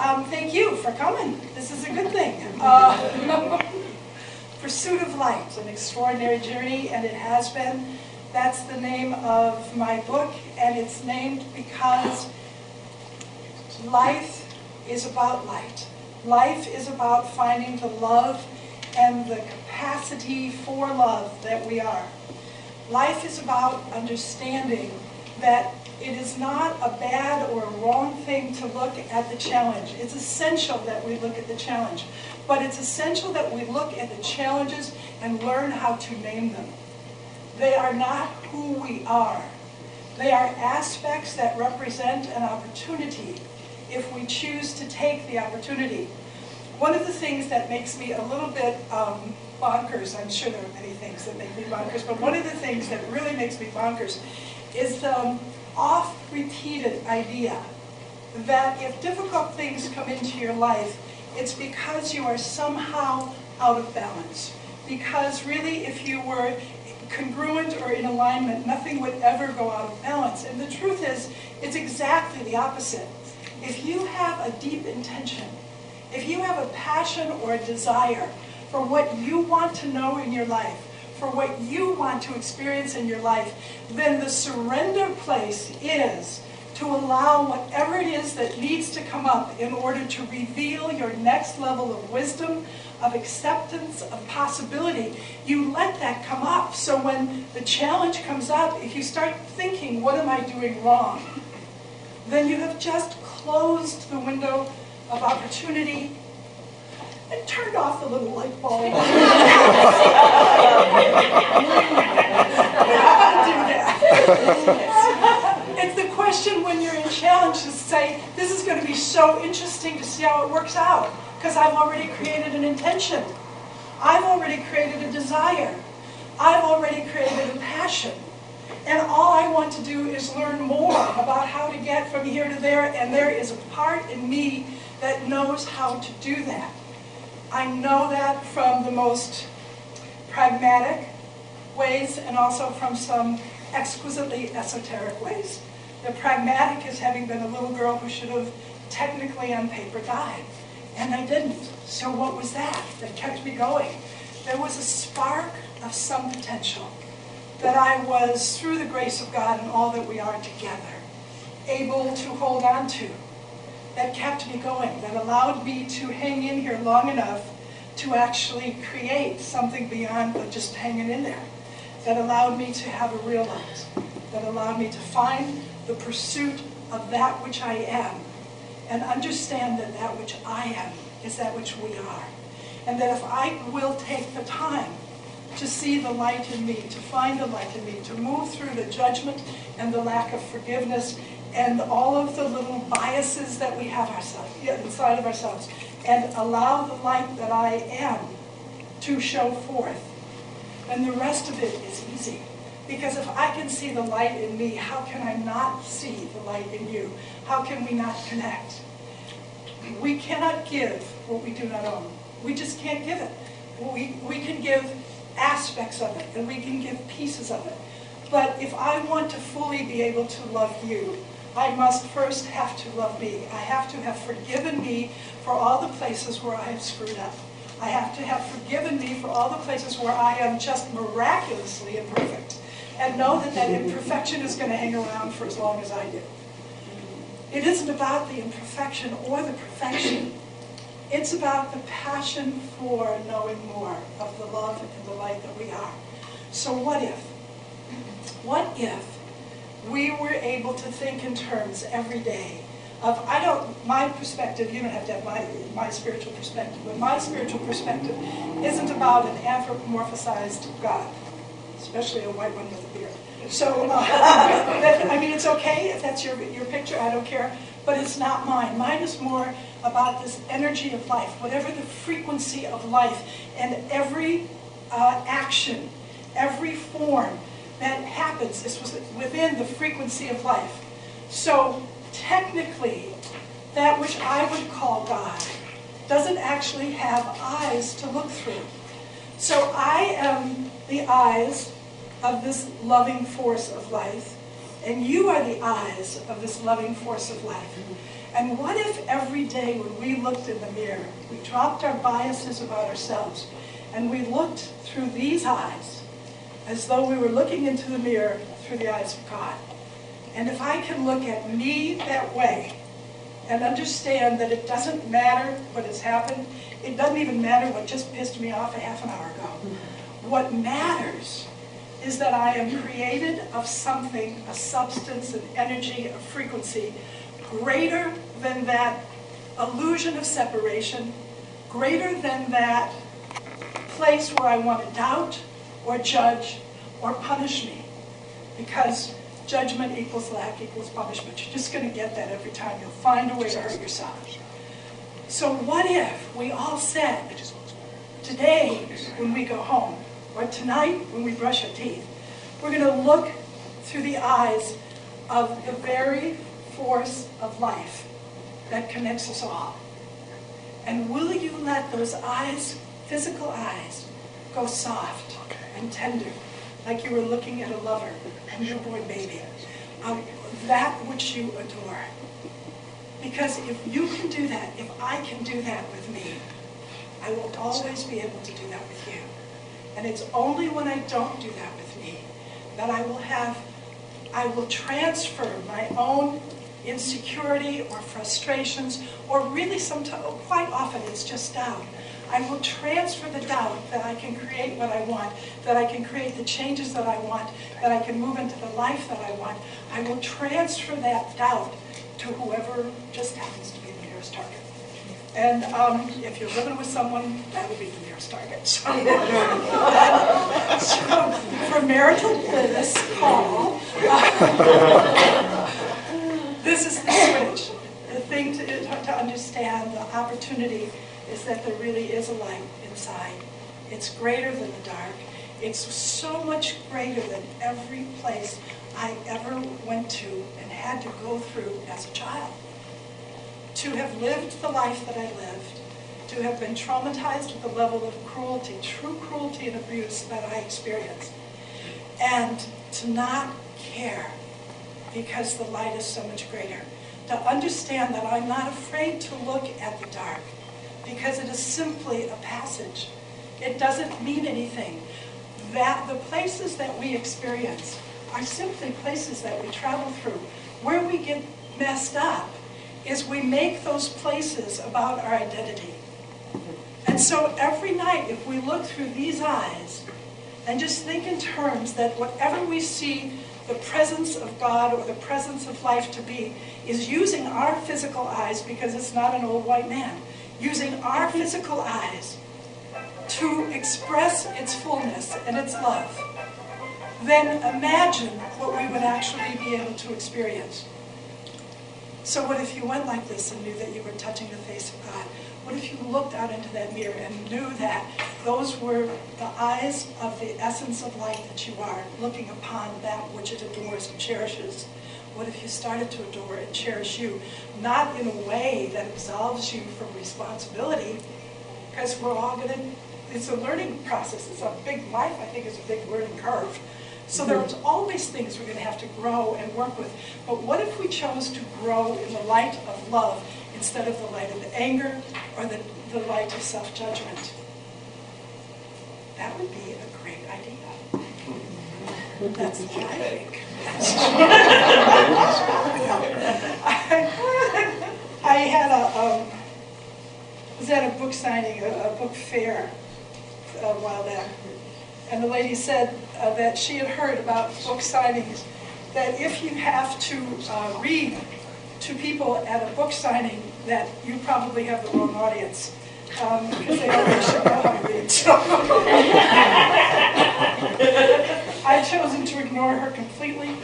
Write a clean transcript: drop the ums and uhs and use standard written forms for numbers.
Thank you for coming. This is a good thing. Pursuit of Light, an extraordinary journey, and it has been. That's the name of my book, and it's named because life is about light. Life is about finding the love and the capacity for love that we are. Life is about understanding that it is not a bad or a wrong thing to look at the challenge. It's essential that we look at the challenge. But it's essential that we look at the challenges and learn how to name them. They are not who we are. They are aspects that represent an opportunity if we choose to take the opportunity. One of the things that makes me a little bit bonkers, I'm sure there are many things that make me bonkers, but one of the things that really makes me bonkers is the oft-repeated idea that if difficult things come into your life, it's because you are somehow out of balance. Because really, if you were congruent or in alignment, nothing would ever go out of balance. And the truth is, it's exactly the opposite. If you have a deep intention, if you have a passion or a desire for what you want to know in your life, for what you want to experience in your life, then the surrender place is to allow whatever it is that needs to come up in order to reveal your next level of wisdom, of acceptance, of possibility. You let that come up. So when the challenge comes up, if you start thinking, what am I doing wrong? Then you have just closed the window of opportunity and turned off the little light bulb. You don't want to do that. It's the question when you're in challenge to say, this is going to be so interesting to see how it works out, because I've already created an intention. I've already created a desire. I've already created a passion. And all I want to do is learn more about how to get from here to there, and there is a part in me that knows how to do that. I know that from the most pragmatic ways and also from some exquisitely esoteric ways. The pragmatic is having been a little girl who should have technically on paper died. And I didn't. So what was that kept me going? There was a spark of some potential that I was, through the grace of God and all that we are together, able to hold on to, that kept me going, that allowed me to hang in here long enough to actually create something beyond just hanging in there, that allowed me to have a real light, that allowed me to find the pursuit of that which I am, and understand that that which I am is that which we are. And that if I will take the time to see the light in me, to find the light in me, to move through the judgment and the lack of forgiveness and all of the little biases that we have inside of ourselves, and allow the light that I am to show forth, then the rest of it is easy. Because if I can see the light in me, how can I not see the light in you? How can we not connect? We cannot give what we do not own. We just can't give it. We can give aspects of it, and we can give pieces of it. But if I want to fully be able to love you, I must first have to love me. I have to have forgiven me for all the places where I have screwed up. I have to have forgiven me for all the places where I am just miraculously imperfect. And know that that imperfection is going to hang around for as long as I do. It isn't about the imperfection or the perfection. It's about the passion for knowing more of the love and the light that we are. So what if? What if we were able to think in terms every day of, my perspective, you don't have to have my spiritual perspective, but my spiritual perspective isn't about an anthropomorphized God, especially a white one with a beard. So, it's okay if that's your picture, I don't care, but it's not mine. Mine is more about this energy of life, whatever the frequency of life, and every action, every form that happens is within the frequency of life. So, technically, that which I would call God doesn't actually have eyes to look through. So I am the eyes of this loving force of life, and you are the eyes of this loving force of life. And what if every day when we looked in the mirror, we dropped our biases about ourselves, and we looked through these eyes as though we were looking into the mirror through the eyes of God. And if I can look at me that way and understand that it doesn't matter what has happened, it doesn't even matter what just pissed me off a half an hour ago. What matters is that I am created of something, a substance, an energy, a frequency, greater than that illusion of separation, greater than that place where I want to doubt or judge or punish me. Because judgment equals lack equals punishment. You're just going to get that every time. You'll find a way to hurt yourself. So what if we all said, today when we go home, or tonight when we brush our teeth, we're going to look through the eyes of the very force of life that connects us all. And will you let those eyes, physical eyes, go soft and tender, like you were looking at a lover, a newborn baby, that which you adore? Because if you can do that, if I can do that with me, I will always be able to do that with you. And it's only when I don't do that with me that I will transfer my own insecurity or frustrations, or really sometimes, quite often it's just doubt. I will transfer the doubt that I can create what I want, that I can create the changes that I want, that I can move into the life that I want. I will transfer that doubt to whoever just happens to be the nearest target. And if you're living with someone, that would be the nearest target. So, for marital bliss, Paul, this is the switch. The thing to understand, the opportunity, is that there really is a light inside. It's greater than the dark. It's so much greater than every place I ever went to and had to go through as a child. To have lived the life that I lived, to have been traumatized at the level of cruelty, true cruelty and abuse that I experienced, and to not care because the light is so much greater. To understand that I'm not afraid to look at the dark because it is simply a passage. It doesn't mean anything. That the places that we experience are simply places that we travel through. Where we get messed up is we make those places about our identity. And so every night, if we look through these eyes and just think in terms that whatever we see the presence of God or the presence of life to be is using our physical eyes, because it's not an old white man, using our physical eyes to express its fullness and its love, then imagine what we would actually be able to experience. So what if you went like this and knew that you were touching the face of God? What if you looked out into that mirror and knew that those were the eyes of the essence of light that you are, looking upon that which it adores and cherishes? What if you started to adore and cherish you, not in a way that absolves you from responsibility, because we're all going to, it's a learning process. It's a big life, I think, is a big learning curve. So there's always things we're going to have to grow and work with. But what if we chose to grow in the light of love instead of the light of anger or the light of self-judgment? That would be a great idea. That's what I think. I had was at a book signing, a book fair a while back. And the lady said that she had heard about book signings, that if you have to read to people at a book signing, that you probably have the wrong audience, because they already should know how to read. So I've chosen to ignore her completely.